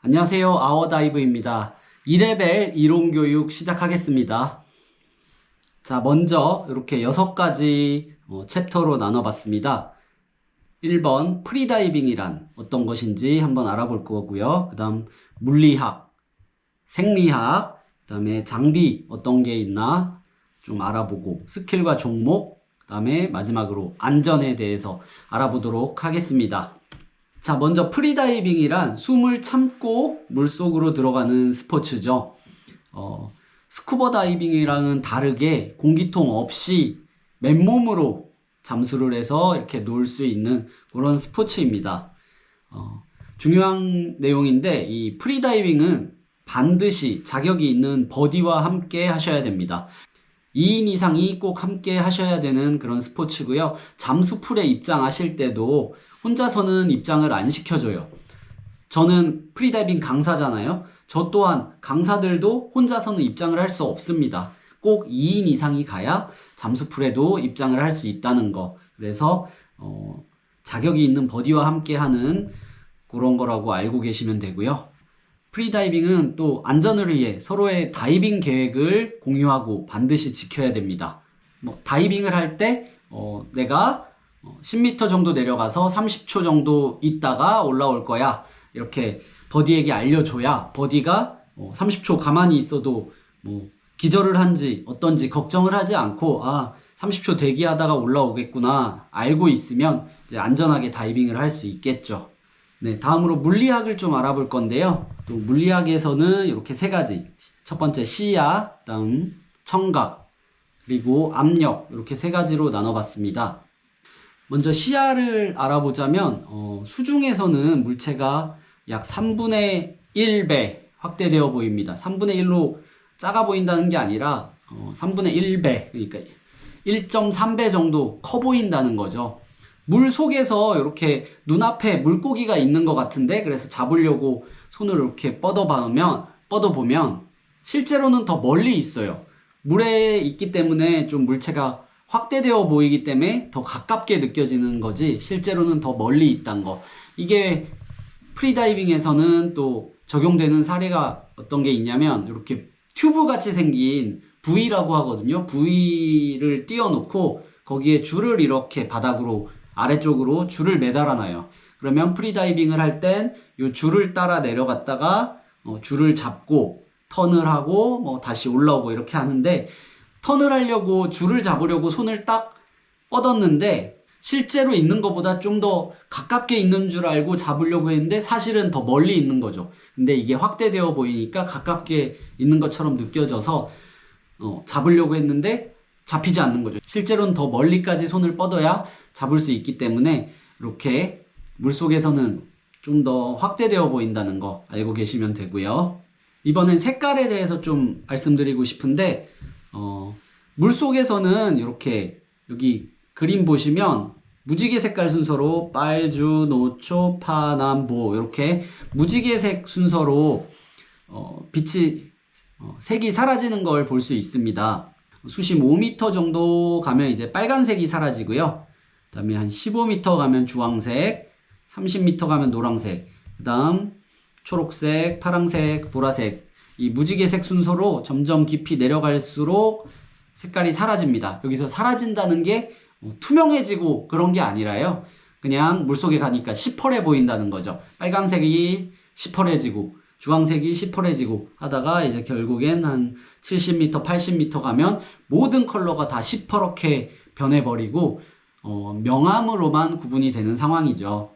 안녕하세요. 아워다이브입니다. 2레벨 이론교육 시작하겠습니다. 자, 먼저 이렇게 6가지 챕터로 나눠봤습니다. 1번 프리다이빙이란 어떤 것인지 한번 알아볼 거고요. 그 다음 물리학, 생리학, 그 다음에 장비 어떤 게 있나 좀 알아보고 스킬과 종목, 그 다음에 마지막으로 안전에 대해서 알아보도록 하겠습니다. 자, 먼저 프리다이빙이란 숨을 참고 물속으로 들어가는 스포츠죠. 스쿠버 다이빙이랑은 다르게 공기통 없이 맨몸으로 잠수를 해서 이렇게 놀 수 있는 그런 스포츠입니다. 중요한 내용인데 이 프리다이빙은 반드시 자격이 있는 버디와 함께 하셔야 됩니다. 2인 이상이 꼭 함께 하셔야 되는 그런 스포츠고요. 잠수풀에 입장하실 때도 혼자서는 입장을 안 시켜줘요. 저는 프리다이빙 강사잖아요. 저 또한 강사들도 혼자서는 입장을 할 수 없습니다. 꼭 2인 이상이 가야 잠수풀에도 입장을 할 수 있다는 거. 그래서 자격이 있는 버디와 함께 하는 그런 거라고 알고 계시면 되고요. 프리다이빙은 또 안전을 위해 서로의 다이빙 계획을 공유하고 반드시 지켜야 됩니다. 다이빙을 할 때 내가 10m 정도 내려가서 30초 정도 있다가 올라올 거야. 이렇게 버디에게 알려줘야 버디가 30초 가만히 있어도 기절을 한지 어떤지 걱정을 하지 않고 30초 대기하다가 올라오겠구나 알고 있으면 이제 안전하게 다이빙을 할 수 있겠죠. 네, 다음으로 물리학을 좀 알아볼 건데요. 또 물리학에서는 이렇게 3가지. 첫 번째 시야, 다음 청각, 그리고 압력 이렇게 3가지로 나눠봤습니다. 먼저 시야를 알아보자면 수중에서는 물체가 약 3분의 1배 확대되어 보입니다. 3분의 1로 작아 보인다는 게 아니라 3분의 1배, 그러니까 1.3배 정도 커 보인다는 거죠. 물 속에서 이렇게 눈앞에 물고기가 있는 것 같은데 그래서 잡으려고 손을 이렇게 뻗어보면 실제로는 더 멀리 있어요. 물에 있기 때문에 좀 물체가 확대되어 보이기 때문에 더 가깝게 느껴지는 거지 실제로는 더 멀리 있다는 거. 이게 프리다이빙에서는 또 적용되는 사례가 어떤 게 있냐면 이렇게 튜브 같이 생긴 부위라고 하거든요. 부위를 띄워놓고 거기에 줄을 이렇게 바닥으로 아래쪽으로 줄을 매달아 놔요. 그러면 프리다이빙을 할 땐 이 줄을 따라 내려갔다가 줄을 잡고 턴을 하고 다시 올라오고 이렇게 하는데 턴을 하려고 줄을 잡으려고 손을 딱 뻗었는데 실제로 있는 것보다 좀 더 가깝게 있는 줄 알고 잡으려고 했는데 사실은 더 멀리 있는 거죠. 근데 이게 확대되어 보이니까 가깝게 있는 것처럼 느껴져서 잡으려고 했는데 잡히지 않는 거죠. 실제로는 더 멀리까지 손을 뻗어야 잡을 수 있기 때문에 이렇게 물속에서는 좀 더 확대되어 보인다는 거 알고 계시면 되고요. 이번엔 색깔에 대해서 좀 말씀드리고 싶은데 물속에서는 이렇게 여기 그림 보시면 무지개 색깔 순서로 빨주, 노초, 파남, 보 이렇게 무지개색 순서로 빛이 색이 사라지는 걸 볼 수 있습니다. 수심 5m 정도 가면 이제 빨간색이 사라지고요. 그 다음에 한 15m 가면 주황색, 30m 가면 노란색, 그 다음 초록색, 파란색, 보라색 이 무지개색 순서로 점점 깊이 내려갈수록 색깔이 사라집니다. 여기서 사라진다는 게 투명해지고 그런 게 아니라요. 그냥 물속에 가니까 시퍼래 보인다는 거죠. 빨간색이 시퍼래지고 주황색이 시퍼래지고 하다가 이제 결국엔 한 70m, 80m 가면 모든 컬러가 다 시퍼렇게 변해버리고 명암으로만 구분이 되는 상황이죠.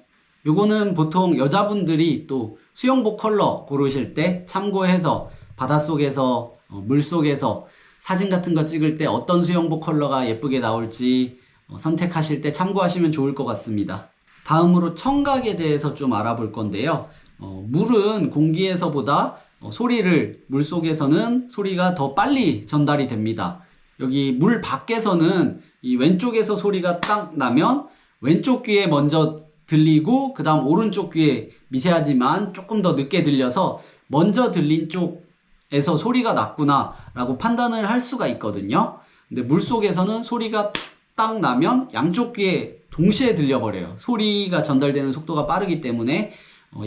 요거는 보통 여자분들이 또 수영복 컬러 고르실 때 참고해서 바닷속에서 물속에서 사진 같은 거 찍을 때 어떤 수영복 컬러가 예쁘게 나올지 선택하실 때 참고하시면 좋을 것 같습니다. 다음으로 청각에 대해서 좀 알아볼 건데요. 물은 공기에서보다 물속에서는 소리가 더 빨리 전달이 됩니다. 여기 물 밖에서는 이 왼쪽에서 소리가 딱 나면 왼쪽 귀에 먼저 들리고 그 다음 오른쪽 귀에 미세하지만 조금 더 늦게 들려서 먼저 들린 쪽에서 소리가 났구나 라고 판단을 할 수가 있거든요. 근데 물속에서는 소리가 딱 나면 양쪽 귀에 동시에 들려버려요. 소리가 전달되는 속도가 빠르기 때문에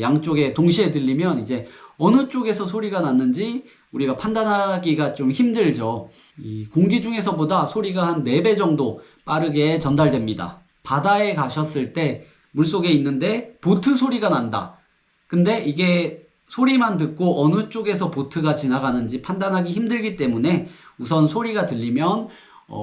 양쪽에 동시에 들리면 이제 어느 쪽에서 소리가 났는지 우리가 판단하기가 좀 힘들죠. 이 공기 중에서보다 소리가 한 4배 정도 빠르게 전달됩니다. 바다에 가셨을 때 물속에 있는데 보트 소리가 난다. 근데 이게 소리만 듣고 어느 쪽에서 보트가 지나가는지 판단하기 힘들기 때문에 우선 소리가 들리면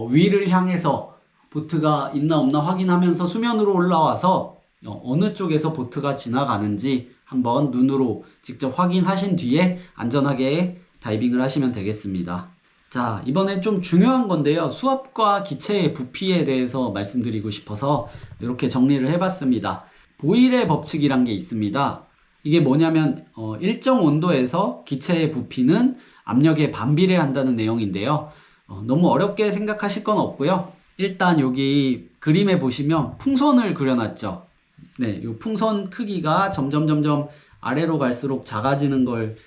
위를 향해서 보트가 있나 없나 확인하면서 수면으로 올라와서 어느 쪽에서 보트가 지나가는지 한번 눈으로 직접 확인하신 뒤에 안전하게 다이빙을 하시면 되겠습니다. 자, 이번엔 좀 중요한 건데요. 수압과 기체의 부피에 대해서 말씀드리고 싶어서 이렇게 정리를 해봤습니다. 보일의 법칙이란 게 있습니다. 이게 뭐냐면 일정 온도에서 기체의 부피는 압력에 반비례한다는 내용인데요. 너무 어렵게 생각하실 건 없고요. 일단 여기 그림에 보시면 풍선을 그려놨죠. 네, 이 풍선 크기가 점점 아래로 갈수록 작아지는 걸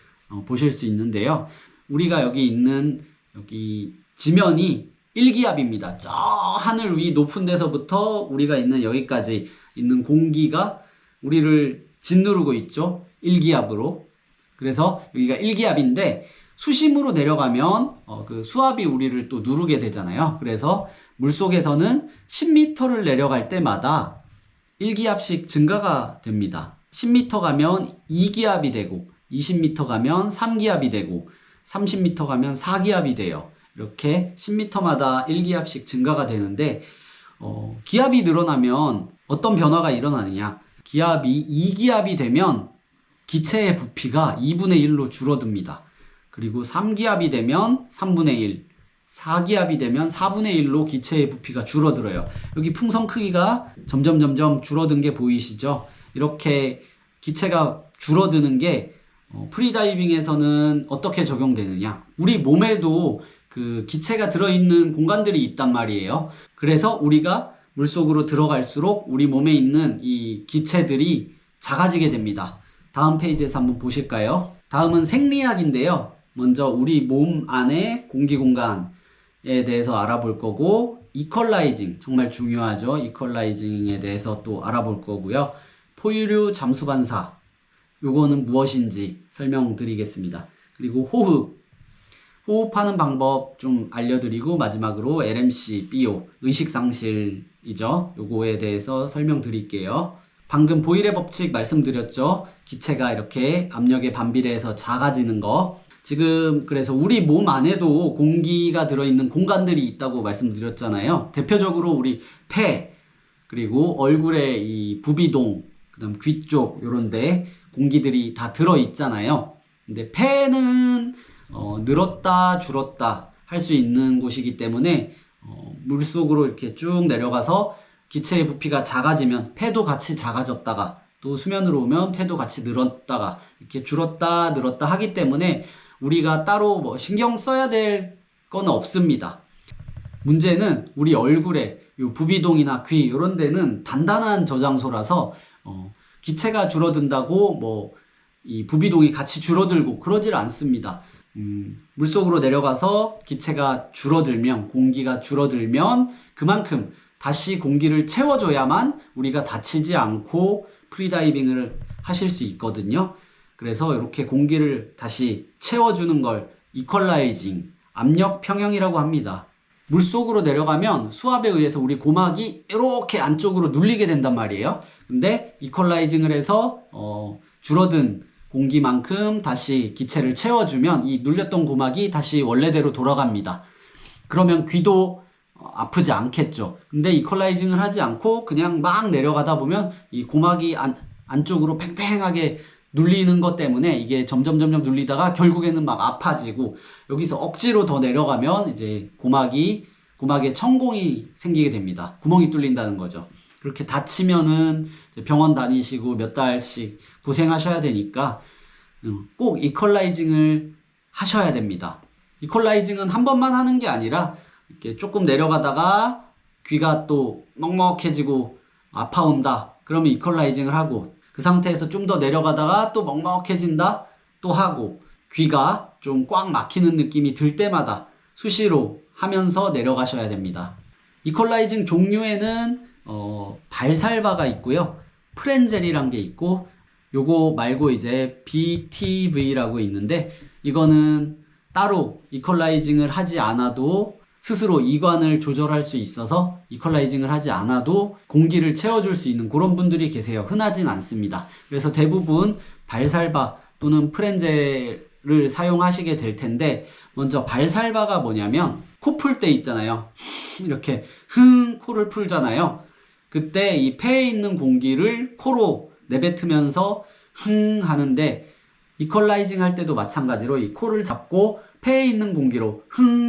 보실 수 있는데요. 우리가 여기 있는 여기 지면이 1기압입니다. 저 하늘 위 높은 데서부터 우리가 있는 여기까지 있는 공기가 우리를 짓누르고 있죠. 1기압으로. 그래서 여기가 1기압인데 수심으로 내려가면 그 수압이 우리를 또 누르게 되잖아요. 그래서 물속에서는 10m를 내려갈 때마다 1기압씩 증가가 됩니다. 10m 가면 2기압이 되고 20m 가면 3기압이 되고 30m 가면 4기압이 돼요. 이렇게 10m마다 1기압씩 증가가 되는데 기압이 늘어나면 어떤 변화가 일어나느냐. 기압이 2기압이 되면 기체의 부피가 2분의 1로 줄어듭니다. 그리고 3기압이 되면 3분의 1, 4기압이 되면 4분의 1로 기체의 부피가 줄어들어요. 여기 풍선 크기가 점점 줄어든 게 보이시죠? 이렇게 기체가 줄어드는 게 프리다이빙에서는 어떻게 적용되느냐? 우리 몸에도 그 기체가 들어있는 공간들이 있단 말이에요. 그래서 우리가 물속으로 들어갈수록 우리 몸에 있는 이 기체들이 작아지게 됩니다. 다음 페이지에서 한번 보실까요? 다음은 생리학인데요. 먼저 우리 몸 안에 공기 공간에 대해서 알아볼 거고, 이퀄라이징 정말 중요하죠. 이퀄라이징에 대해서 또 알아볼 거고요. 포유류 잠수 반사, 요거는 무엇인지 설명드리겠습니다. 그리고 호흡하는 방법 좀 알려드리고, 마지막으로 LMC, BO, 의식상실이죠. 요거에 대해서 설명드릴게요. 방금 보일의 법칙 말씀드렸죠. 기체가 이렇게 압력에 반비례해서 작아지는 거. 지금 그래서 우리 몸 안에도 공기가 들어있는 공간들이 있다고 말씀드렸잖아요. 대표적으로 우리 폐, 그리고 얼굴에 이 부비동, 그 다음 귀 쪽 요런데 공기들이 다 들어있잖아요. 근데 폐는 늘었다 줄었다 할 수 있는 곳이기 때문에 물속으로 이렇게 쭉 내려가서 기체의 부피가 작아지면 폐도 같이 작아졌다가 또 수면으로 오면 폐도 같이 늘었다가 이렇게 줄었다 늘었다 하기 때문에 우리가 따로 뭐 신경 써야 될 건 없습니다. 문제는 우리 얼굴에 요 부비동이나 귀 이런 데는 단단한 저장소라서 기체가 줄어든다고 뭐 이 부비동이 같이 줄어들고 그러질 않습니다. 물속으로 내려가서 기체가 줄어들면, 공기가 줄어들면 그만큼 다시 공기를 채워줘야만 우리가 다치지 않고 프리다이빙을 하실 수 있거든요. 그래서 이렇게 공기를 다시 채워주는 걸 이퀄라이징, 압력 평형이라고 합니다. 물속으로 내려가면 수압에 의해서 우리 고막이 이렇게 안쪽으로 눌리게 된단 말이에요. 근데 이퀄라이징을 해서 줄어든 공기만큼 다시 기체를 채워주면 이 눌렸던 고막이 다시 원래대로 돌아갑니다. 그러면 귀도 아프지 않겠죠. 근데 이퀄라이징을 하지 않고 그냥 막 내려가다 보면 이 고막이 안쪽으로 팽팽하게 눌리는 것 때문에 이게 점점 눌리다가 결국에는 막 아파지고, 여기서 억지로 더 내려가면 이제 고막에 천공이 생기게 됩니다. 구멍이 뚫린다는 거죠. 그렇게 다치면은 병원 다니시고 몇 달씩 고생하셔야 되니까 꼭 이퀄라이징을 하셔야 됩니다. 이퀄라이징은 한 번만 하는 게 아니라 이렇게 조금 내려가다가 귀가 또 먹먹해지고 아파온다. 그러면 이퀄라이징을 하고, 그 상태에서 좀 더 내려가다가 또 먹먹해진다. 또 하고, 귀가 좀 꽉 막히는 느낌이 들 때마다 수시로 하면서 내려가셔야 됩니다. 이퀄라이징 종류에는 발살바가 있고요. 프렌젤이란 게 있고, 요거 말고 이제 BTV라고 있는데 이거는 따로 이퀄라이징을 하지 않아도 스스로 이관을 조절할 수 있어서 이퀄라이징을 하지 않아도 공기를 채워줄 수 있는 그런 분들이 계세요. 흔하진 않습니다. 그래서 대부분 발살바 또는 프렌젤을 사용하시게 될 텐데, 먼저 발살바가 뭐냐면 코 풀 때 있잖아요. 이렇게 코를 풀잖아요. 그때 이 폐에 있는 공기를 코로 내뱉으면서 하는데, 이퀄라이징 할 때도 마찬가지로 이 코를 잡고 폐에 있는 공기로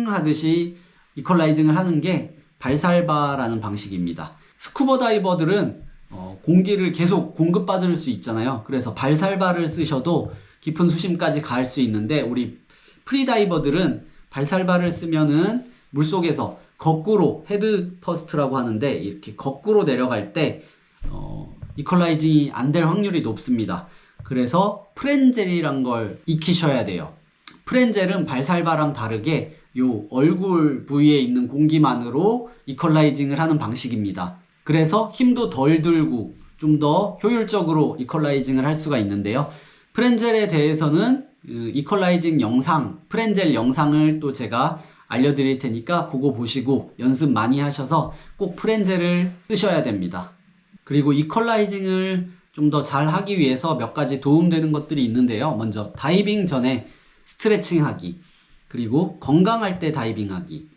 하듯이 이퀄라이징을 하는 게 발살바라는 방식입니다. 스쿠버 다이버들은 공기를 계속 공급받을 수 있잖아요. 그래서 발살바를 쓰셔도 깊은 수심까지 갈 수 있는데, 우리 프리다이버들은 발살바를 쓰면은 물속에서 거꾸로 헤드 퍼스트라고 하는데, 이렇게 거꾸로 내려갈 때 이퀄라이징이 안 될 확률이 높습니다. 그래서 프렌젤이란 걸 익히셔야 돼요. 프렌젤은 발살바랑 다르게 요 얼굴 부위에 있는 공기만으로 이퀄라이징을 하는 방식입니다. 그래서 힘도 덜 들고 좀 더 효율적으로 이퀄라이징을 할 수가 있는데요. 프렌젤에 대해서는 이퀄라이징 영상, 프렌젤 영상을 또 제가 알려드릴 테니까 그거 보시고 연습 많이 하셔서 꼭 프렌젤을 쓰셔야 됩니다. 그리고 이퀄라이징을 좀 더 잘 하기 위해서 몇 가지 도움되는 것들이 있는데요. 먼저 다이빙 전에 스트레칭 하기, 그리고 건강할 때 다이빙 하기.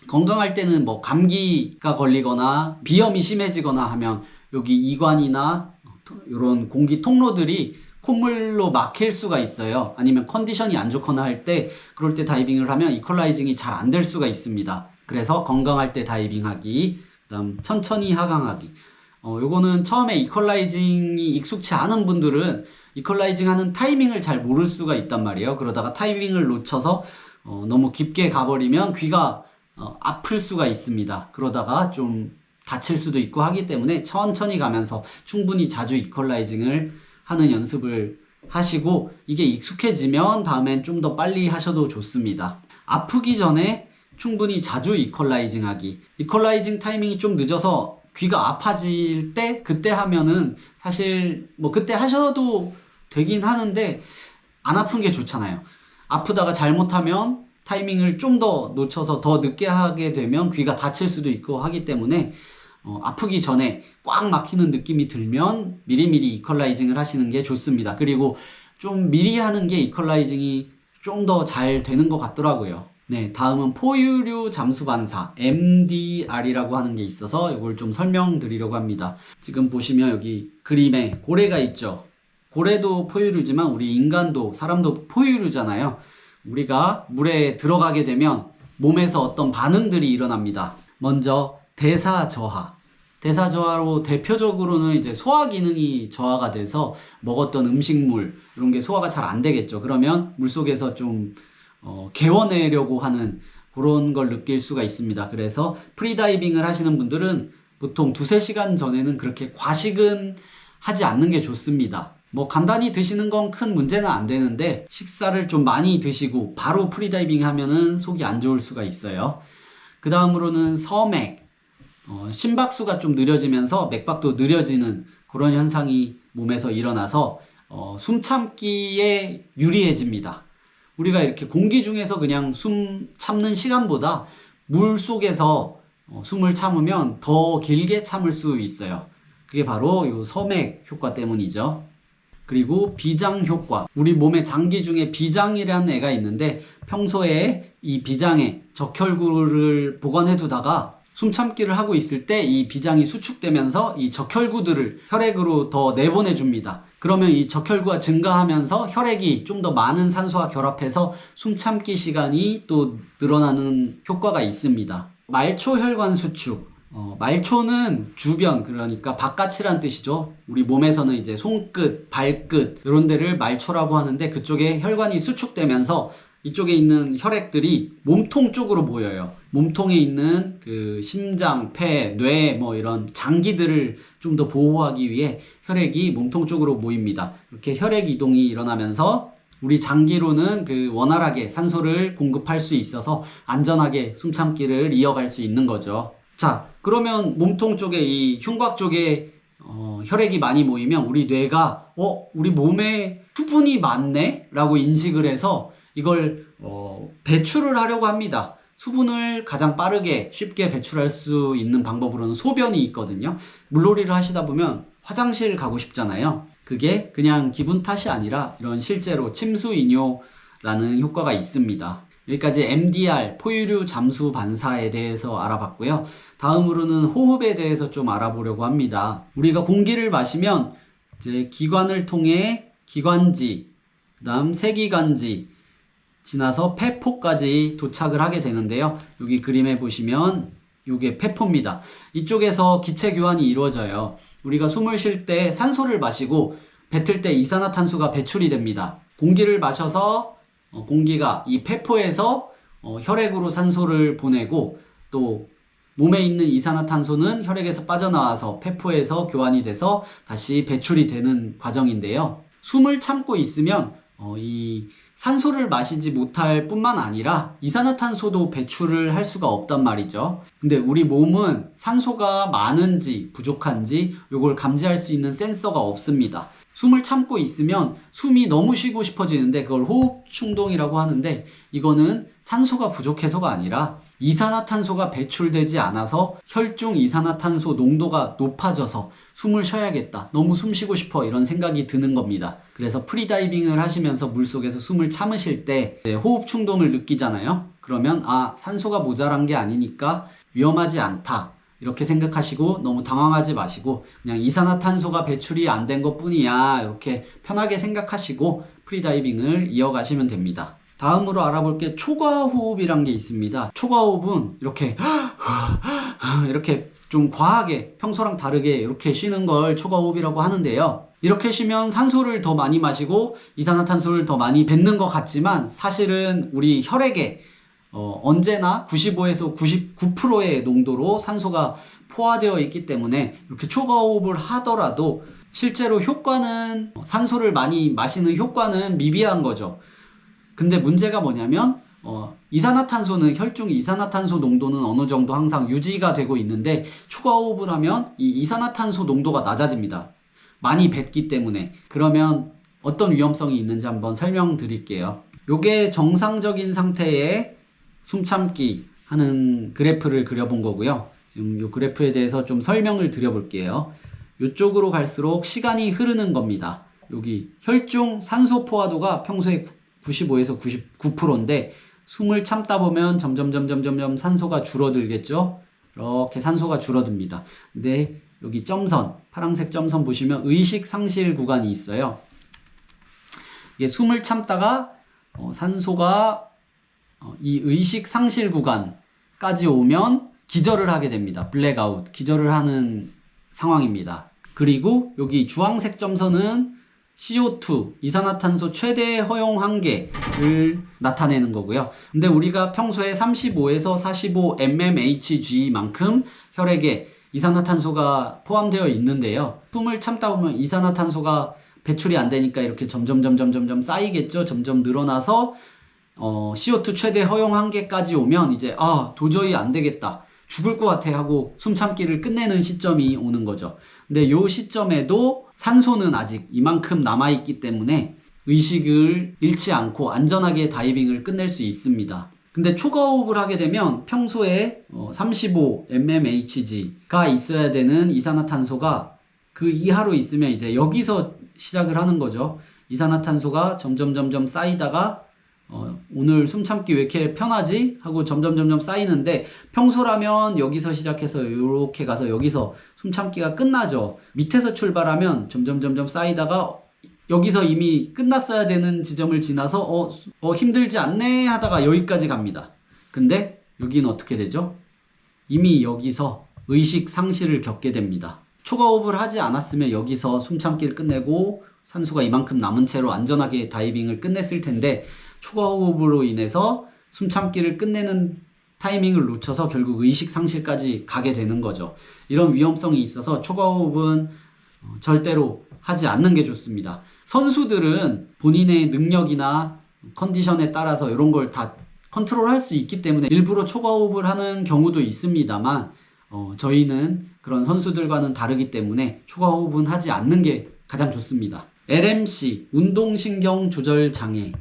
건강할 때는 뭐 감기가 걸리거나 비염이 심해지거나 하면 여기 이관이나 이런 공기 통로들이 콧물로 막힐 수가 있어요. 아니면 컨디션이 안 좋거나 할 때, 그럴 때 다이빙을 하면 이퀄라이징이 잘 안 될 수가 있습니다. 그래서 건강할 때 다이빙 하기, 그다음 천천히 하강하기. 요거는 처음에 이퀄라이징이 익숙치 않은 분들은 이퀄라이징 하는 타이밍을 잘 모를 수가 있단 말이에요. 그러다가 타이밍을 놓쳐서 너무 깊게 가버리면 귀가 아플 수가 있습니다. 그러다가 좀 다칠 수도 있고 하기 때문에 천천히 가면서 충분히 자주 이퀄라이징을 하는 연습을 하시고, 이게 익숙해지면 다음엔 좀 더 빨리 하셔도 좋습니다. 아프기 전에 충분히 자주 이퀄라이징 하기. 이퀄라이징 타이밍이 좀 늦어서 귀가 아파질 때 그때 하면은 사실 뭐 그때 하셔도 되긴 하는데 안 아픈 게 좋잖아요. 아프다가 잘못하면 타이밍을 좀 더 놓쳐서 더 늦게 하게 되면 귀가 다칠 수도 있고 하기 때문에 아프기 전에 꽉 막히는 느낌이 들면 미리미리 이퀄라이징을 하시는 게 좋습니다. 그리고 좀 미리 하는 게 이퀄라이징이 좀 더 잘 되는 것 같더라고요. 네, 다음은 포유류 잠수 반사 MDR이라고 하는 게 있어서 이걸 좀 설명드리려고 합니다. 지금 보시면 여기 그림에 고래가 있죠. 고래도 포유류지만 우리 인간도, 사람도 포유류잖아요. 우리가 물에 들어가게 되면 몸에서 어떤 반응들이 일어납니다. 먼저 대사저하. 대사저하로 대표적으로는 이제 소화 기능이 저하가 돼서 먹었던 음식물 이런 게 소화가 잘 안 되겠죠. 그러면 물속에서 좀 개워내려고 하는 그런 걸 느낄 수가 있습니다. 그래서 프리다이빙을 하시는 분들은 보통 2-3시간 전에는 그렇게 과식은 하지 않는 게 좋습니다. 뭐 간단히 드시는 건 큰 문제는 안 되는데, 식사를 좀 많이 드시고 바로 프리다이빙 하면은 속이 안 좋을 수가 있어요. 그 다음으로는 서맥. 심박수가 좀 느려지면서 맥박도 느려지는 그런 현상이 몸에서 일어나서 숨 참기에 유리해집니다. 우리가 이렇게 공기 중에서 그냥 숨 참는 시간보다 물 속에서 숨을 참으면 더 길게 참을 수 있어요. 그게 바로 이 서맥 효과 때문이죠. 그리고 비장 효과. 우리 몸의 장기 중에 비장이라는 애가 있는데, 평소에 이 비장에 적혈구를 보관해 두다가 숨 참기를 하고 있을 때 이 비장이 수축되면서 이 적혈구들을 혈액으로 더 내보내 줍니다. 그러면 이 적혈구가 증가하면서 혈액이 좀 더 많은 산소와 결합해서 숨 참기 시간이 또 늘어나는 효과가 있습니다. 말초 혈관 수축. 말초는 주변, 그러니까 바깥이란 뜻이죠. 우리 몸에서는 이제 손끝, 발끝 이런 데를 말초라고 하는데, 그쪽에 혈관이 수축되면서 이쪽에 있는 혈액들이 몸통 쪽으로 모여요. 몸통에 있는 그 심장, 폐, 뇌 뭐 이런 장기들을 좀 더 보호하기 위해 혈액이 몸통 쪽으로 모입니다. 이렇게 혈액 이동이 일어나면서 우리 장기로는 그 원활하게 산소를 공급할 수 있어서 안전하게 숨참기를 이어갈 수 있는 거죠. 자, 그러면 몸통 쪽에 이 흉곽 쪽에 혈액이 많이 모이면 우리 뇌가 우리 몸에 수분이 많네? 라고 인식을 해서 이걸 배출을 하려고 합니다. 수분을 가장 빠르게 쉽게 배출할 수 있는 방법으로는 소변이 있거든요. 물놀이를 하시다 보면 화장실 가고 싶잖아요. 그게 그냥 기분 탓이 아니라 이런 실제로 침수 이뇨라는 효과가 있습니다. 여기까지 MDR, 포유류 잠수 반사에 대해서 알아봤고요. 다음으로는 호흡에 대해서 좀 알아보려고 합니다. 우리가 공기를 마시면 이제 기관을 통해 기관지, 그 다음 세기관지 지나서 폐포까지 도착을 하게 되는데요. 여기 그림에 보시면 이게 폐포입니다. 이쪽에서 기체 교환이 이루어져요. 우리가 숨을 쉴 때 산소를 마시고 뱉을 때 이산화탄소가 배출이 됩니다. 공기를 마셔서 공기가 이 폐포에서 혈액으로 산소를 보내고 또 몸에 있는 이산화탄소는 혈액에서 빠져나와서 폐포에서 교환이 돼서 다시 배출이 되는 과정인데요. 숨을 참고 있으면 이 산소를 마시지 못할 뿐만 아니라 이산화탄소도 배출을 할 수가 없단 말이죠. 근데 우리 몸은 산소가 많은지 부족한지 이걸 감지할 수 있는 센서가 없습니다. 숨을 참고 있으면 숨이 너무 쉬고 싶어지는데 그걸 호흡 충동이라고 하는데 이거는 산소가 부족해서가 아니라 이산화탄소가 배출되지 않아서 혈중 이산화탄소 농도가 높아져서 숨을 쉬어야겠다. 너무 숨 쉬고 싶어. 이런 생각이 드는 겁니다. 그래서 프리다이빙을 하시면서 물속에서 숨을 참으실 때 호흡 충동을 느끼잖아요. 그러면 산소가 모자란 게 아니니까 위험하지 않다. 이렇게 생각하시고 너무 당황하지 마시고 그냥 이산화탄소가 배출이 안 된 것 뿐이야. 이렇게 편하게 생각하시고 프리다이빙을 이어가시면 됩니다. 다음으로 알아볼 게 초과호흡이란 게 있습니다. 초과호흡은 이렇게 좀 과하게 평소랑 다르게 이렇게 쉬는 걸 초과호흡이라고 하는데요. 이렇게 쉬면 산소를 더 많이 마시고 이산화탄소를 더 많이 뱉는 것 같지만 사실은 우리 혈액에 언제나 95에서 99%의 농도로 산소가 포화되어 있기 때문에 이렇게 초과호흡을 하더라도 실제로 효과는 산소를 많이 마시는 효과는 미비한 거죠. 근데 문제가 뭐냐면 이산화탄소는 혈중 이산화탄소 농도는 어느 정도 항상 유지가 되고 있는데 초과호흡을 하면 이 이산화탄소 농도가 낮아집니다. 많이 뱉기 때문에. 그러면 어떤 위험성이 있는지 한번 설명드릴게요. 요게 정상적인 상태의 숨참기 하는 그래프를 그려본 거고요. 지금 요 그래프에 대해서 좀 설명을 드려볼게요. 요쪽으로 갈수록 시간이 흐르는 겁니다. 여기 혈중 산소 포화도가 평소에 95에서 99%인데 숨을 참다 보면 점점 산소가 줄어들겠죠? 이렇게 산소가 줄어듭니다. 근데 여기 점선, 파란색 점선 보시면 의식 상실 구간이 있어요. 이게 숨을 참다가 산소가 이 의식 상실 구간까지 오면 기절을 하게 됩니다. 블랙아웃, 기절을 하는 상황입니다. 그리고 여기 주황색 점선은 CO2, 이산화탄소 최대 허용 한계를 나타내는 거고요. 근데 우리가 평소에 35에서 45 mmHg만큼 혈액에 이산화탄소가 포함되어 있는데요. 숨을 참다 보면 이산화탄소가 배출이 안 되니까 이렇게 점점 쌓이겠죠. 점점 늘어나서 CO2 최대 허용 한계까지 오면 이제 도저히 안 되겠다. 죽을 것 같아 하고 숨참기를 끝내는 시점이 오는 거죠. 근데 요 시점에도 산소는 아직 이만큼 남아있기 때문에 의식을 잃지 않고 안전하게 다이빙을 끝낼 수 있습니다. 근데 초과호흡을 하게 되면 평소에 35 mmHg가 있어야 되는 이산화탄소가 그 이하로 있으면 이제 여기서 시작을 하는 거죠. 이산화탄소가 점점 쌓이다가 오늘 숨참기 왜 이렇게 편하지? 하고 점점 쌓이는데 평소라면 여기서 시작해서 이렇게 가서 여기서 숨참기가 끝나죠. 밑에서 출발하면 점점 쌓이다가 여기서 이미 끝났어야 되는 지점을 지나서 힘들지 않네 하다가 여기까지 갑니다. 근데 여기는 어떻게 되죠? 이미 여기서 의식 상실을 겪게 됩니다. 초과호흡을 하지 않았으면 여기서 숨참기를 끝내고 산소가 이만큼 남은 채로 안전하게 다이빙을 끝냈을 텐데 초과호흡으로 인해서 숨참기를 끝내는 타이밍을 놓쳐서 결국 의식 상실까지 가게 되는 거죠. 이런 위험성이 있어서 초과호흡은 절대로 하지 않는 게 좋습니다. 선수들은 본인의 능력이나 컨디션에 따라서 이런 걸 다 컨트롤할 수 있기 때문에 일부러 초과호흡을 하는 경우도 있습니다만 저희는 그런 선수들과는 다르기 때문에 초과 호흡은 하지 않는 게 가장 좋습니다. LMC, 운동신경 조절 장애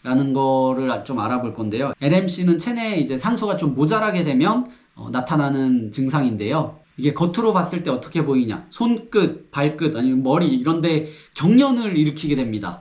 라는 거를 좀 알아볼 건데요. LMC는 체내에 이제 산소가 좀 모자라게 되면 나타나는 증상인데요. 이게 겉으로 봤을 때 어떻게 보이냐? 손끝, 발끝, 아니면 머리 이런데 경련을 일으키게 됩니다.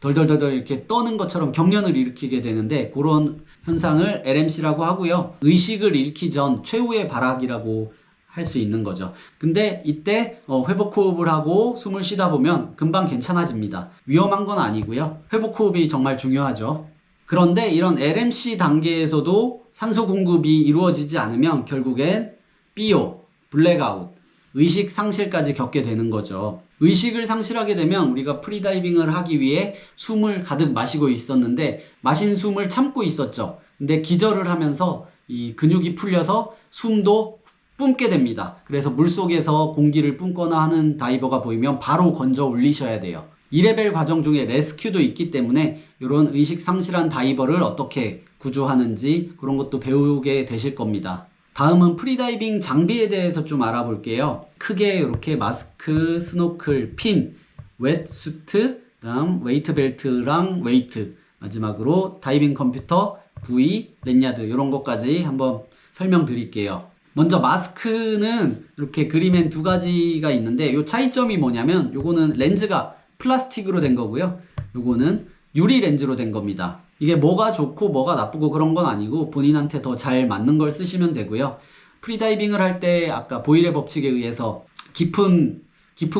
덜덜덜덜 이렇게 떠는 것처럼 경련을 일으키게 되는데 그런 현상을 LMC라고 하고요. 의식을 잃기 전 최후의 발악이라고 할 수 있는 거죠. 근데 이때 회복 호흡을 하고 숨을 쉬다 보면 금방 괜찮아집니다. 위험한 건 아니고요. 회복 호흡이 정말 중요하죠. 그런데 이런 LMC 단계에서도 산소 공급이 이루어지지 않으면 결국엔 BO, 블랙아웃, 의식 상실까지 겪게 되는 거죠. 의식을 상실하게 되면 우리가 프리다이빙을 하기 위해 숨을 가득 마시고 있었는데 마신 숨을 참고 있었죠. 근데 기절을 하면서 이 근육이 풀려서 숨도 뿜게 됩니다. 그래서 물속에서 공기를 뿜거나 하는 다이버가 보이면 바로 건져 올리셔야 돼요. 2레벨 과정 중에 레스큐도 있기 때문에 이런 의식 상실한 다이버를 어떻게 구조하는지 그런 것도 배우게 되실 겁니다. 다음은 프리다이빙 장비에 대해서 좀 알아볼게요. 크게 이렇게 마스크, 스노클, 핀, 웻수트, 그다음 웨이트 벨트랑 웨이트, 마지막으로 다이빙 컴퓨터, 부위, 랜야드 이런 것까지 한번 설명드릴게요. 먼저 마스크는 이렇게 그림엔 두 가지가 있는데 이 차이점이 뭐냐면 요거는 렌즈가 플라스틱으로 된 거고요. 요거는 유리 렌즈로 된 겁니다. 이게 뭐가 좋고 뭐가 나쁘고 그런 건 아니고 본인한테 더 잘 맞는 걸 쓰시면 되고요. 프리다이빙을 할 때 아까 보일의 법칙에 의해서 깊은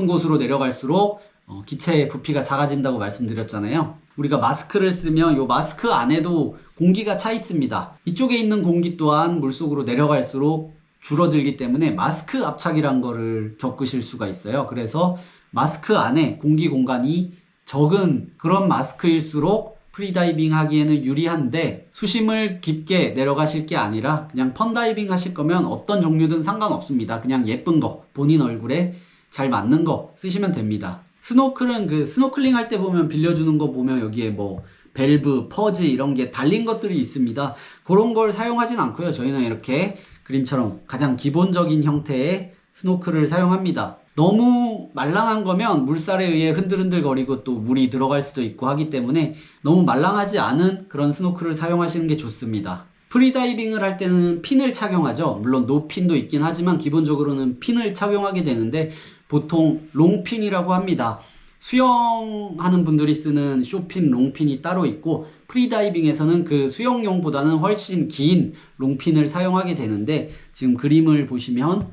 곳으로 내려갈수록 기체의 부피가 작아진다고 말씀드렸잖아요. 우리가 마스크를 쓰면 이 마스크 안에도 공기가 차 있습니다. 이쪽에 있는 공기 또한 물속으로 내려갈수록 줄어들기 때문에 마스크 압착이란 거를 겪으실 수가 있어요. 그래서 마스크 안에 공기 공간이 적은 그런 마스크일수록 프리다이빙 하기에는 유리한데 수심을 깊게 내려가실 게 아니라 그냥 펀다이빙 하실 거면 어떤 종류든 상관없습니다. 그냥 예쁜 거, 본인 얼굴에 잘 맞는 거 쓰시면 됩니다. 스노클은 그 스노클링 할 때 보면 빌려주는 거 보면 여기에 뭐 밸브, 퍼즈 이런 게 달린 것들이 있습니다. 그런 걸 사용하진 않고요. 저희는 이렇게 그림처럼 가장 기본적인 형태의 스노클을 사용합니다. 너무 말랑한 거면 물살에 의해 흔들흔들 거리고 또 물이 들어갈 수도 있고 하기 때문에 너무 말랑하지 않은 그런 스노클을 사용하시는 게 좋습니다. 프리다이빙을 할 때는 핀을 착용하죠. 물론 노핀도 있긴 하지만 기본적으로는 핀을 착용하게 되는데 보통 롱핀이라고 합니다. 수영하는 분들이 쓰는 쇼핀, 롱핀이 따로 있고 프리다이빙에서는 그 수영용보다는 훨씬 긴 롱핀을 사용하게 되는데 지금 그림을 보시면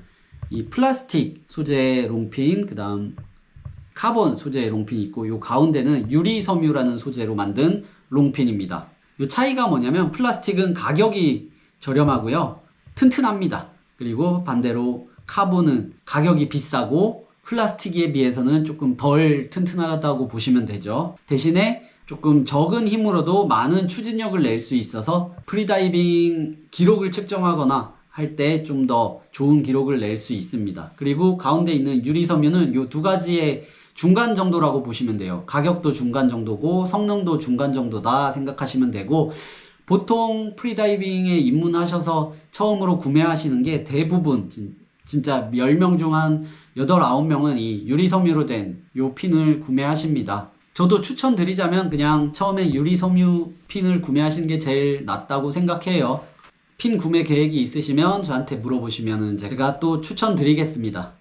이 플라스틱 소재의 롱핀, 그 다음 카본 소재의 롱핀이 있고 요 가운데는 유리 섬유라는 소재로 만든 롱핀입니다. 요 차이가 뭐냐면 플라스틱은 가격이 저렴하고요. 튼튼합니다. 그리고 반대로 카본은 가격이 비싸고 플라스틱에 비해서는 조금 덜 튼튼하다고 보시면 되죠. 대신에 조금 적은 힘으로도 많은 추진력을 낼 수 있어서 프리다이빙 기록을 측정하거나 할 때 좀 더 좋은 기록을 낼 수 있습니다. 그리고 가운데 있는 유리섬유는 이 두 가지의 중간 정도라고 보시면 돼요. 가격도 중간 정도고 성능도 중간 정도다 생각하시면 되고 보통 프리다이빙에 입문하셔서 처음으로 구매하시는 게 대부분 진짜 10명 중 한 8, 9명은 이 유리섬유로 된 이 핀을 구매하십니다. 저도 추천드리자면 그냥 처음에 유리섬유 핀을 구매하시는 게 제일 낫다고 생각해요. 핀 구매 계획이 있으시면 저한테 물어보시면 제가 또 추천드리겠습니다.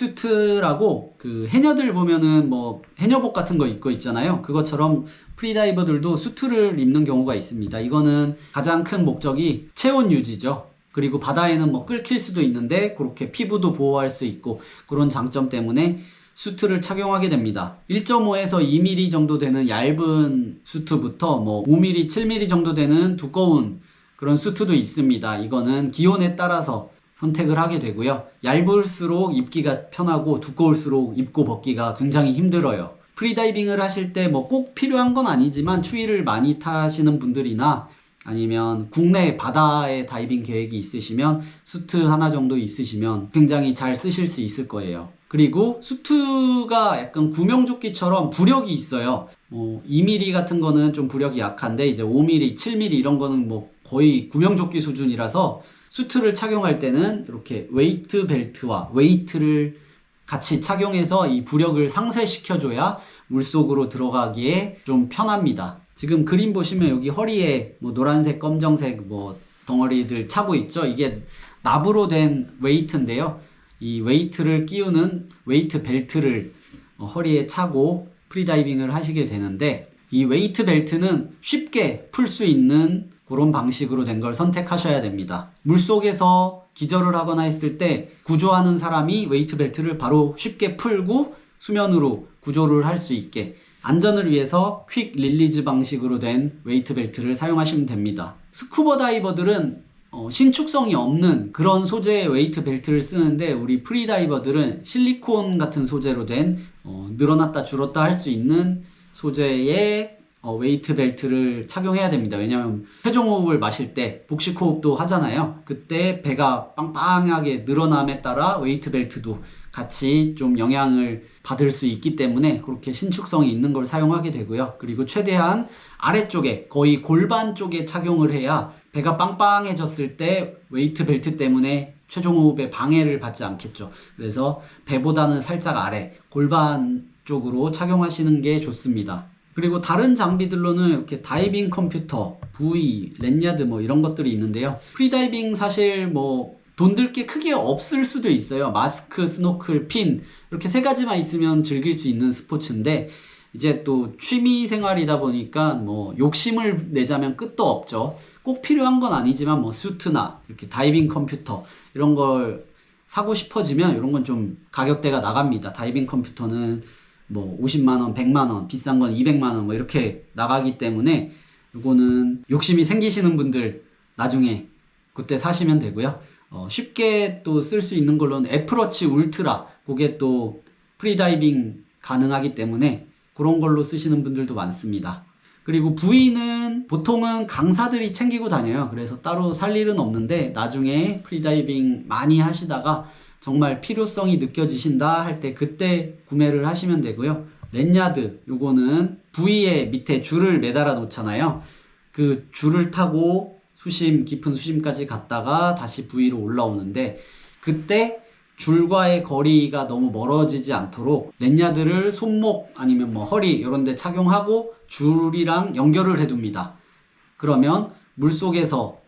웻수트라고 그 해녀들 보면은 뭐 해녀복 같은 거 입고 있잖아요. 그것처럼 프리다이버들도 수트를 입는 경우가 있습니다. 이거는 가장 큰 목적이 체온 유지죠. 그리고 바다에는 뭐 끓길 수도 있는데 그렇게 피부도 보호할 수 있고 그런 장점 때문에 수트를 착용하게 됩니다. 1.5에서 2mm 정도 되는 얇은 수트부터 뭐 5mm, 7mm 정도 되는 두꺼운 그런 수트도 있습니다. 이거는 기온에 따라서 선택을 하게 되고요. 얇을수록 입기가 편하고 두꺼울수록 입고 벗기가 굉장히 힘들어요. 프리다이빙을 하실 때 뭐 꼭 필요한 건 아니지만 추위를 많이 타시는 분들이나 아니면 국내 바다에 다이빙 계획이 있으시면 수트 하나 정도 있으시면 굉장히 잘 쓰실 수 있을 거예요. 그리고 수트가 약간 구명조끼처럼 부력이 있어요. 2mm 같은 거는 좀 부력이 약한데 이제 5mm, 7mm 이런 거는 뭐 거의 구명조끼 수준이라서 수트를 착용할 때는 이렇게 웨이트 벨트와 웨이트를 같이 착용해서 이 부력을 상쇄시켜줘야 물속으로 들어가기에 좀 편합니다. 지금 그림 보시면 여기 허리에 뭐 노란색, 검정색 뭐 덩어리들 차고 있죠. 이게 납으로 된 웨이트인데요. 이 웨이트를 끼우는 웨이트 벨트를 허리에 차고 프리다이빙을 하시게 되는데, 이 웨이트 벨트는 쉽게 풀 수 있는 그런 방식으로 된 걸 선택하셔야 됩니다. 물속에서 기절을 하거나 했을 때 구조하는 사람이 웨이트 벨트를 바로 쉽게 풀고 수면으로 구조를 할 수 있게 안전을 위해서 퀵 릴리즈 방식으로 된 웨이트 벨트를 사용하시면 됩니다. 스쿠버 다이버들은 신축성이 없는 그런 소재의 웨이트 벨트를 쓰는데, 우리 프리다이버들은 실리콘 같은 소재로 된 늘어났다 줄었다 할 수 있는 소재의 웨이트 벨트를 착용해야 됩니다. 왜냐하면 최종 호흡을 마실 때 복식 호흡도 하잖아요. 그때 배가 빵빵하게 늘어남에 따라 웨이트 벨트도 같이 좀 영향을 받을 수 있기 때문에 그렇게 신축성이 있는 걸 사용하게 되고요. 그리고 최대한 아래쪽에 거의 골반 쪽에 착용을 해야 배가 빵빵해졌을 때 웨이트 벨트 때문에 최종 호흡에 방해를 받지 않겠죠. 그래서 배보다는 살짝 아래 골반 쪽으로 착용하시는 게 좋습니다. 그리고 다른 장비들로는 이렇게 다이빙 컴퓨터, 부위, 랜야드 뭐 이런 것들이 있는데요. 프리다이빙 사실 뭐 돈 들 게 크게 없을 수도 있어요. 마스크, 스노클, 핀 이렇게 세 가지만 있으면 즐길 수 있는 스포츠인데, 이제 또 취미 생활이다 보니까 뭐 욕심을 내자면 끝도 없죠. 꼭 필요한 건 아니지만 뭐 수트나 이렇게 다이빙 컴퓨터 이런 걸 사고 싶어지면 이런 건 좀 가격대가 나갑니다. 다이빙 컴퓨터는 뭐 50만원, 100만원, 비싼 건 200만원 뭐 이렇게 나가기 때문에 이거는 욕심이 생기시는 분들 나중에 그때 사시면 되고요. 쉽게 또 쓸 수 있는 걸로는 애플워치 울트라, 그게 또 프리다이빙 가능하기 때문에 그런 걸로 쓰시는 분들도 많습니다. 그리고 부위는 보통은 강사들이 챙기고 다녀요. 그래서 따로 살 일은 없는데, 나중에 프리다이빙 많이 하시다가 정말 필요성이 느껴지신다 할 때 그때 구매를 하시면 되고요. 랜야드, 요거는 부위에 밑에 줄을 매달아 놓잖아요. 그 줄을 타고 깊은 수심까지 갔다가 다시 부위로 올라오는데, 그때 줄과의 거리가 너무 멀어지지 않도록 랜야드를 손목 아니면 뭐 허리 이런 데 착용하고 줄이랑 연결을 해둡니다. 그러면 물속에서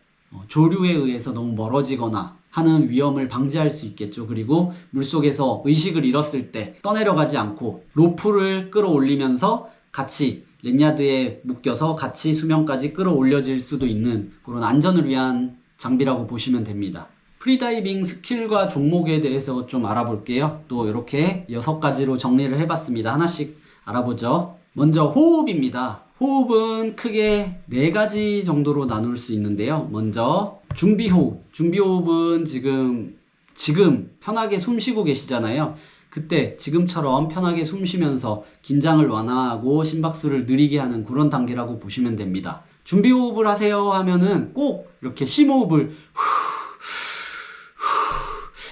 조류에 의해서 너무 멀어지거나 하는 위험을 방지할 수 있겠죠. 그리고 물속에서 의식을 잃었을 때 떠내려가지 않고 로프를 끌어올리면서 같이 랜야드에 묶여서 같이 수면까지 끌어올려질 수도 있는 그런 안전을 위한 장비라고 보시면 됩니다. 프리다이빙 스킬과 종목에 대해서 좀 알아볼게요. 또 이렇게 6가지로 정리를 해봤습니다. 하나씩 알아보죠. 먼저 호흡입니다. 호흡은 크게 4가지 정도로 나눌 수 있는데요. 먼저 준비호흡. 준비호흡은 지금 편하게 숨 쉬고 계시잖아요. 그때 지금처럼 편하게 숨 쉬면서 긴장을 완화하고 심박수를 느리게 하는 그런 단계라고 보시면 됩니다. 준비호흡을 하세요 하면은 꼭 이렇게 심호흡을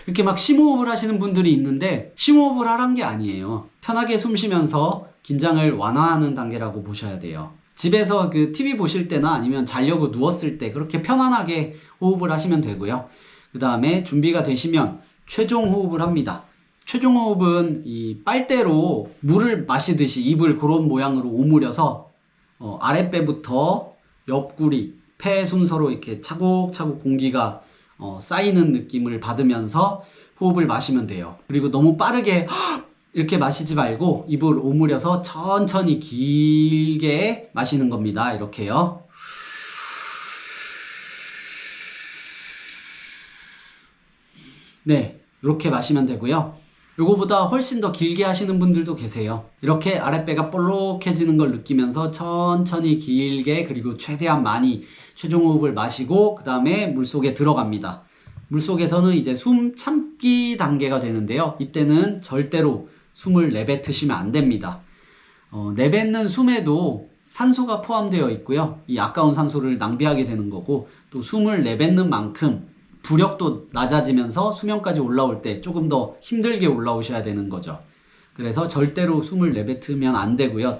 이렇게 막 심호흡을 하시는 분들이 있는데, 심호흡을 하란 게 아니에요. 편하게 숨 쉬면서 긴장을 완화하는 단계라고 보셔야 돼요. 집에서 그 TV 보실 때나 아니면 자려고 누웠을 때 그렇게 편안하게 호흡을 하시면 되고요. 그 다음에 준비가 되시면 최종 호흡을 합니다. 최종 호흡은 이 빨대로 물을 마시듯이 입을 그런 모양으로 오므려서 아랫배부터 옆구리, 폐 순서로 이렇게 차곡차곡 공기가 쌓이는 느낌을 받으면서 호흡을 마시면 돼요. 그리고 너무 빠르게 이렇게 마시지 말고 입을 오므려서 천천히 길게 마시는 겁니다. 이렇게요. 네, 이렇게 마시면 되고요. 요거보다 훨씬 더 길게 하시는 분들도 계세요. 이렇게 아랫배가 볼록해지는 걸 느끼면서 천천히 길게, 그리고 최대한 많이 최종 호흡을 마시고 그 다음에 물속에 들어갑니다. 물속에서는 이제 숨 참기 단계가 되는데요. 이때는 절대로 숨을 내뱉으시면 안 됩니다. 내뱉는 숨에도 산소가 포함되어 있고요. 이 아까운 산소를 낭비하게 되는 거고, 또 숨을 내뱉는 만큼 부력도 낮아지면서 수면까지 올라올 때 조금 더 힘들게 올라오셔야 되는 거죠. 그래서 절대로 숨을 내뱉으면 안 되고요.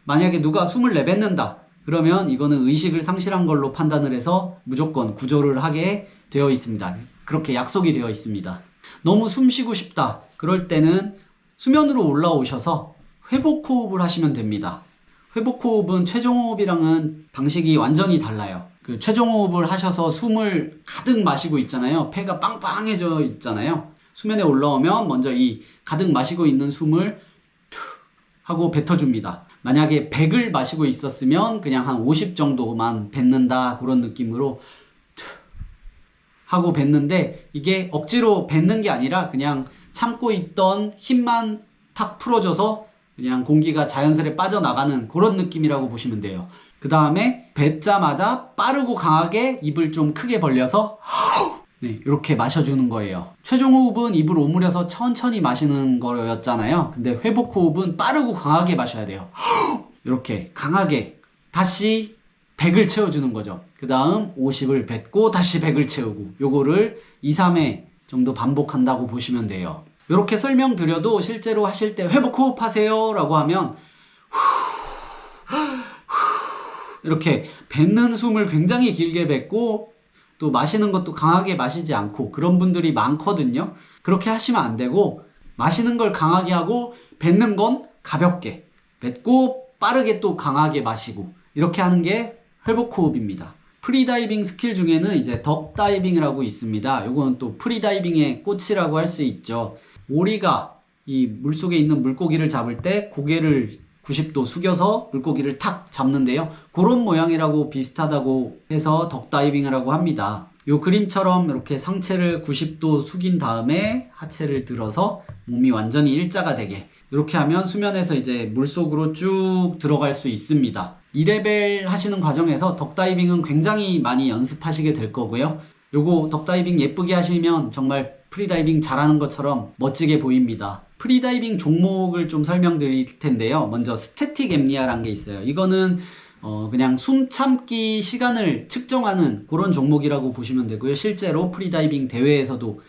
만약에 누가 숨을 내뱉는다 그러면 이거는 의식을 상실한 걸로 판단을 해서 무조건 구조를 하게 되어 있습니다. 그렇게 약속이 되어 있습니다. 너무 숨 쉬고 싶다. 그럴 때는 수면으로 올라오셔서 회복 호흡을 하시면 됩니다. 회복 호흡은 최종 호흡이랑은 방식이 완전히 달라요. 그 최종 호흡을 하셔서 숨을 가득 마시고 있잖아요. 폐가 빵빵해져 있잖아요. 수면에 올라오면 먼저 이 가득 마시고 있는 숨을 하고 뱉어줍니다. 만약에 100을 마시고 있었으면 그냥 한 50 정도만 뱉는다, 그런 느낌으로 하고 뱉는데, 이게 억지로 뱉는 게 아니라 그냥 참고 있던 힘만 탁 풀어줘서 그냥 공기가 자연스레 빠져나가는 그런 느낌이라고 보시면 돼요. 그 다음에 뱉자마자 빠르고 강하게 입을 좀 크게 벌려서 네, 이렇게 마셔주는 거예요. 최종 호흡은 입을 오므려서 천천히 마시는 거였잖아요. 근데 회복 호흡은 빠르고 강하게 마셔야 돼요. 이렇게 강하게 다시 100을 채워주는 거죠. 그 다음 50을 뱉고 다시 100을 채우고, 요거를 2, 3회 정도 반복한다고 보시면 돼요. 이렇게 설명드려도 실제로 하실 때 회복 호흡 하세요 라고 하면 이렇게 뱉는 숨을 굉장히 길게 뱉고 또 마시는 것도 강하게 마시지 않고 그런 분들이 많거든요. 그렇게 하시면 안 되고, 마시는 걸 강하게 하고 뱉는 건 가볍게 뱉고 빠르게 또 강하게 마시고, 이렇게 하는 게 회복 호흡입니다. 프리다이빙 스킬 중에는 이제 덕다이빙이라고 있습니다. 요거는 또 프리다이빙의 꽃이라고 할 수 있죠. 오리가 이 물속에 있는 물고기를 잡을 때 고개를 90도 숙여서 물고기를 탁 잡는데요. 그런 모양이라고 비슷하다고 해서 덕다이빙이라고 합니다. 요 그림처럼 이렇게 상체를 90도 숙인 다음에 하체를 들어서 몸이 완전히 일자가 되게, 이렇게 하면 수면에서 이제 물속으로 쭉 들어갈 수 있습니다. 2레벨 하시는 과정에서 덕다이빙은 굉장히 많이 연습하시게 될 거고요. 요거 덕다이빙 예쁘게 하시면 정말 프리다이빙 잘하는 것처럼 멋지게 보입니다. 프리다이빙 종목을 좀 설명드릴 텐데요. 먼저 스태틱 앰니아라는 게 있어요. 이거는 그냥 숨 참기 시간을 측정하는 그런 종목이라고 보시면 되고요. 실제로 프리다이빙 대회에서도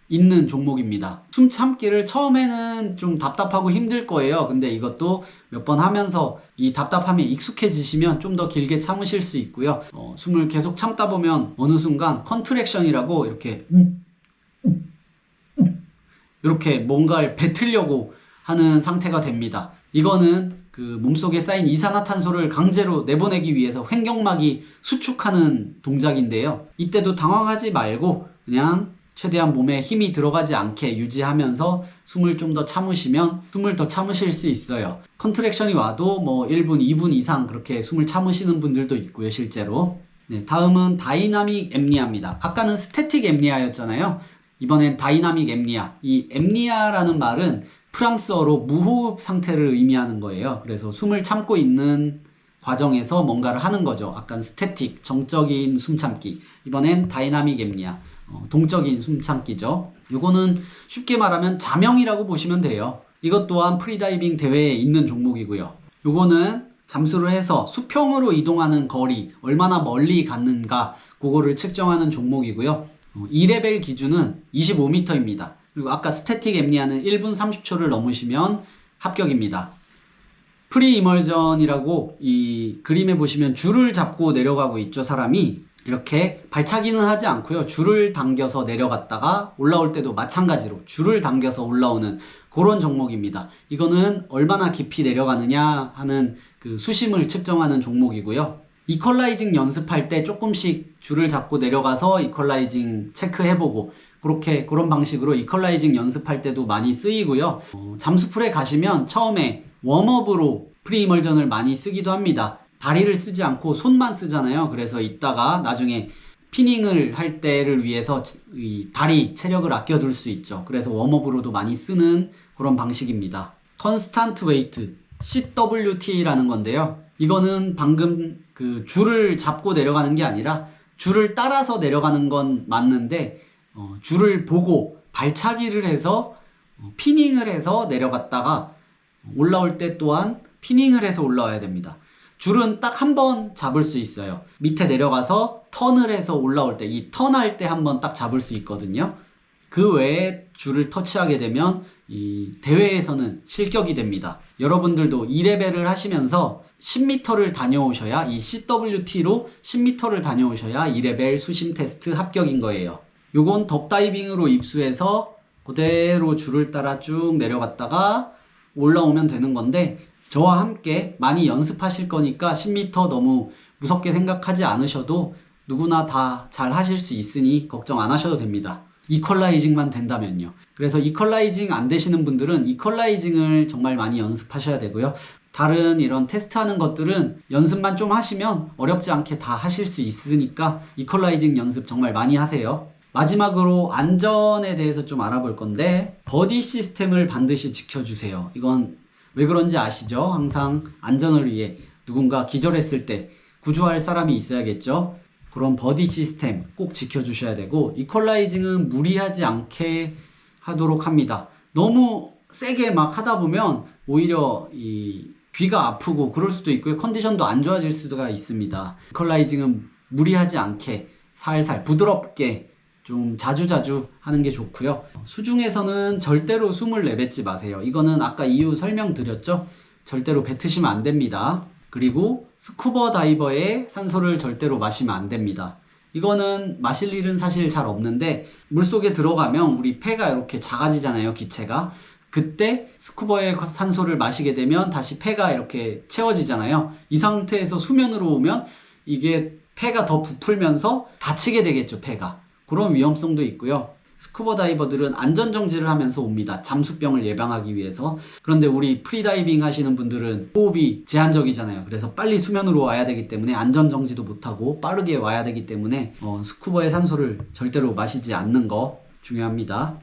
있는 종목입니다. 숨 참기를 처음에는 좀 답답하고 힘들 거예요. 근데 이것도 몇 번 하면서 이 답답함에 익숙해지시면 좀 더 길게 참으실 수 있고요. 숨을 계속 참다 보면 어느 순간 컨트랙션이라고 이렇게 뭔가를 뱉으려고 하는 상태가 됩니다. 이거는 그 몸속에 쌓인 이산화탄소를 강제로 내보내기 위해서 횡격막이 수축하는 동작인데요. 이때도 당황하지 말고 그냥 최대한 몸에 힘이 들어가지 않게 유지하면서 숨을 좀 더 참으시면 숨을 더 참으실 수 있어요. 컨트랙션이 와도 뭐 1분, 2분 이상 그렇게 숨을 참으시는 분들도 있고요, 실제로. 네, 다음은 다이나믹 앰니아입니다. 아까는 스태틱 앰니아였잖아요. 이번엔 다이나믹 앰니아. 이 앰니아라는 말은 프랑스어로 무호흡 상태를 의미하는 거예요. 그래서 숨을 참고 있는 과정에서 뭔가를 하는 거죠. 아까는 스태틱, 정적인 숨참기. 이번엔 다이나믹 앰니아, 동적인 숨참기죠. 이거는 쉽게 말하면 자명이라고 보시면 돼요. 이것 또한 프리다이빙 대회에 있는 종목이고요. 이거는 잠수를 해서 수평으로 이동하는 거리, 얼마나 멀리 갔는가, 그거를 측정하는 종목이고요. 2레벨 기준은 25m입니다. 그리고 아까 스태틱 앰니아는 1분 30초를 넘으시면 합격입니다. 프리 이멀전이라고 이 그림에 보시면 줄을 잡고 내려가고 있죠, 사람이. 이렇게 발차기는 하지 않고요. 줄을 당겨서 내려갔다가 올라올 때도 마찬가지로 줄을 당겨서 올라오는 그런 종목입니다. 이거는 얼마나 깊이 내려가느냐 하는 그 수심을 측정하는 종목이고요. 이퀄라이징 연습할 때 조금씩 줄을 잡고 내려가서 이퀄라이징 체크해보고, 그런 방식으로 이퀄라이징 연습할 때도 많이 쓰이고요. 잠수풀에 가시면 처음에 웜업으로 프리이멀전을 많이 쓰기도 합니다. 다리를 쓰지 않고 손만 쓰잖아요. 그래서 이따가 나중에 피닝을 할 때를 위해서 이 다리 체력을 아껴둘 수 있죠. 그래서 웜업으로도 많이 쓰는 그런 방식입니다. 컨스탄트 웨이트, CWT라는 건데요. 이거는 방금 그 줄을 잡고 내려가는 게 아니라 줄을 따라서 내려가는 건 맞는데, 줄을 보고 발차기를 해서 피닝을 해서 내려갔다가 올라올 때 또한 피닝을 해서 올라와야 됩니다. 줄은 딱 한 번 잡을 수 있어요. 밑에 내려가서 턴을 해서 올라올 때, 이 턴할 때 한 번 딱 잡을 수 있거든요. 그 외에 줄을 터치하게 되면 이 대회에서는 실격이 됩니다. 여러분들도 2레벨을 하시면서 10m를 다녀오셔야, 이 CWT로 10m를 다녀오셔야 2레벨 수심 테스트 합격인 거예요. 요건 덥다이빙으로 입수해서 그대로 줄을 따라 쭉 내려갔다가 올라오면 되는 건데, 저와 함께 많이 연습하실 거니까 10m 너무 무섭게 생각하지 않으셔도 누구나 다 잘 하실 수 있으니 걱정 안 하셔도 됩니다. 이퀄라이징만 된다면요. 그래서 이퀄라이징 안 되시는 분들은 이퀄라이징을 정말 많이 연습하셔야 되고요. 다른 이런 테스트하는 것들은 연습만 좀 하시면 어렵지 않게 다 하실 수 있으니까 이퀄라이징 연습 정말 많이 하세요. 마지막으로 안전에 대해서 좀 알아볼 건데, 버디 시스템을 반드시 지켜주세요. 이건 왜 그런지 아시죠? 항상 안전을 위해 누군가 기절했을 때 구조할 사람이 있어야겠죠? 그런 버디 시스템 꼭 지켜주셔야 되고, 이퀄라이징은 무리하지 않게 하도록 합니다. 너무 세게 막 하다 보면 오히려 이 귀가 아프고 그럴 수도 있고요. 컨디션도 안 좋아질 수가 있습니다. 이퀄라이징은 무리하지 않게 살살 부드럽게 좀 자주자주 하는 게 좋고요. 수중에서는 절대로 숨을 내뱉지 마세요. 이거는 아까 이유 설명드렸죠? 절대로 뱉으시면 안 됩니다. 그리고 스쿠버 다이버의 산소를 절대로 마시면 안 됩니다. 이거는 마실 일은 사실 잘 없는데, 물속에 들어가면 우리 폐가 이렇게 작아지잖아요, 기체가. 그때 스쿠버의 산소를 마시게 되면 다시 폐가 이렇게 채워지잖아요. 이 상태에서 수면으로 오면 이게 폐가 더 부풀면서 다치게 되겠죠, 폐가. 그런 위험성도 있고요. 스쿠버 다이버들은 안전정지를 하면서 옵니다. 잠수병을 예방하기 위해서. 그런데 우리 프리다이빙 하시는 분들은 호흡이 제한적이잖아요. 그래서 빨리 수면으로 와야 되기 때문에 안전정지도 못하고 빠르게 와야 되기 때문에 스쿠버의 산소를 절대로 마시지 않는 거 중요합니다.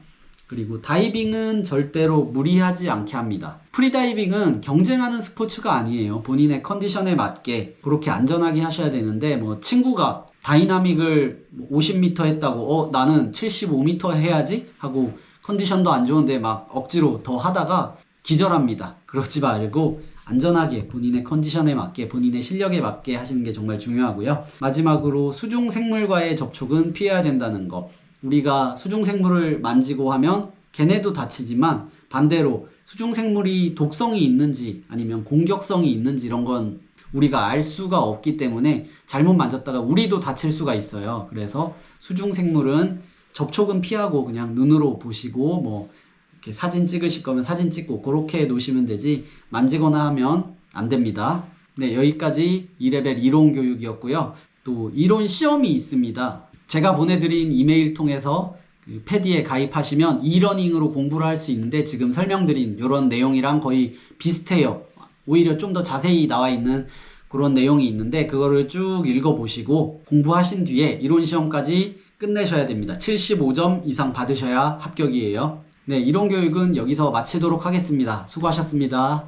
그리고 다이빙은 절대로 무리하지 않게 합니다. 프리다이빙은 경쟁하는 스포츠가 아니에요. 본인의 컨디션에 맞게 그렇게 안전하게 하셔야 되는데, 뭐 친구가 다이나믹을 50m 했다고 나는 75m 해야지 하고 컨디션도 안 좋은데 막 억지로 더 하다가 기절합니다. 그러지 말고 안전하게 본인의 컨디션에 맞게 본인의 실력에 맞게 하시는 게 정말 중요하고요. 마지막으로 수중생물과의 접촉은 피해야 된다는 거. 우리가 수중생물을 만지고 하면 걔네도 다치지만 반대로 수중생물이 독성이 있는지 아니면 공격성이 있는지 이런 건 우리가 알 수가 없기 때문에 잘못 만졌다가 우리도 다칠 수가 있어요. 그래서 수중생물은 접촉은 피하고 그냥 눈으로 보시고, 뭐 이렇게 사진 찍으실 거면 사진 찍고 그렇게 놓으시면 되지, 만지거나 하면 안 됩니다. 네, 여기까지 2레벨 이론 교육이었고요. 또 이론 시험이 있습니다. 제가 보내드린 이메일 통해서 그 패디에 가입하시면 이러닝으로 공부를 할 수 있는데, 지금 설명드린 이런 내용이랑 거의 비슷해요. 오히려 좀 더 자세히 나와 있는 그런 내용이 있는데, 그거를 쭉 읽어보시고 공부하신 뒤에 이론 시험까지 끝내셔야 됩니다. 75점 이상 받으셔야 합격이에요. 네, 이론 교육은 여기서 마치도록 하겠습니다. 수고하셨습니다.